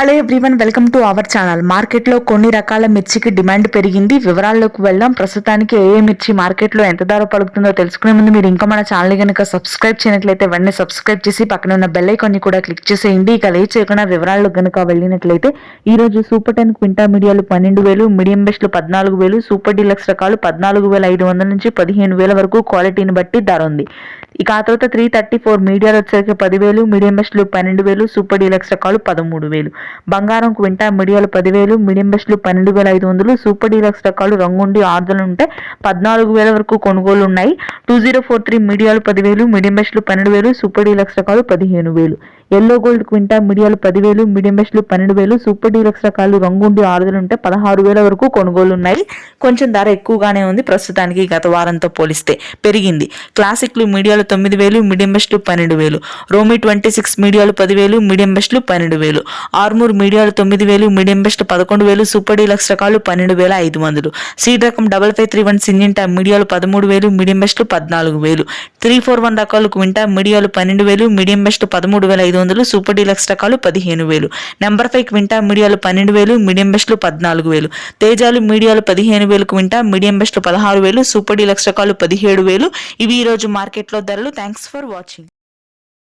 Hello everyone, welcome to our channel. మార్కెట్లో కొన్ని రకాల మిర్చికి డిమాండ్ పెరిగింది. వివరాల్లోకి వెళ్దాం. ప్రస్తుతానికి ఏ మిర్చి మార్కెట్లో ఎంత ధర పలుకుతుందో తెలుసుకునే ముందు మీరు ఇంకా మన ఛానల్ కనుక సబ్స్క్రైబ్ చేయనట్లయితే వెంటనే సబ్స్క్రైబ్ చేసి పక్కన ఉన్న బెల్ ఐకాన్ ని కూడా క్లిక్ చేసేయండి. ఇక లేట్ చేయకుండా వివరాల్లో కనుక వెళ్ళినట్లయితే ఈ రోజు సూపర్ 10 క్వింటా మీడియాలు 12,000, మీడియం బెస్ట్లు 14,000, సూపర్ డీలక్స్ రకాలు 14,500 నుంచి 15,000 వరకు క్వాలిటీని బట్టి ధర ఉంది. ఇక ఆ తర్వాత 334 మీడియాలు వచ్చేసరికి 10,000, మీడియం బెస్ట్లు 12,000, సూపర్ డీలక్స్ రకాలు 13,000. బంగారం క్వింటా మీడియాలు 10,000, మీడియం బెస్ట్లు 12,500, సూపర్ డీలక్స్ రకాలు రంగుండి ఆర్డర్లు ఉంటే 14,000 వరకు కొనుగోలు ఉన్నాయి. 2043 మీడియాలు 10,000, మీడియం బెస్ట్లు 12,000, సూపర్ డీలక్స్ రకాలు 15,000. ఎల్లో గోల్డ్ క్వింటా మీడియాలు 10,000, మీడియం బెస్ట్లు 12,000, సూపర్ డీలక్స్ రకాలు రంగుండి ఆర్డర్లు ఉంటే 16,000 వరకు కొనుగోలు ఉన్నాయి. కొంచెం ధర ఎక్కువగానే ఉంది. ప్రస్తుతానికి గత వారంతో పోలిస్తే పెరిగింది. క్లాసిక్లు మీడియాలు 9,000, మీడియం బెస్ట్లు 12,000, రోమి 26 మీడియాలు 10,000, మీడియం బెస్ట్లు 12,000, ఆర్మూర్ మీడియాలు 9,000, మీడియం బెస్ట్ 11,000, సూపర్ డీలక్స్ రకాలు 12,500, సీడ్ రకం 5531 సింజింటా మీడియాలు 13,000, మీడియం బెస్ట్లు 14,000, 341 రకాలు క్వింటా మీడియాలు 12,000, మీడియం బెస్ట్ 13,500, సూపర్ డీలక్స్ రకాలు 15,000, నెంబర్ 5 క్వింటా మీడియాలు 12,000, మీడియం బెస్ట్లు 14,000, తేజాలు మీడియాలు 15,000 క్వింటా, మీడియం బెస్ట్ 16,000, సూపర్ డీలక్స్ రకాలు 17,000. ఇవి ఈ రోజు మార్కెట్లో ధరలు. Thanks for watching.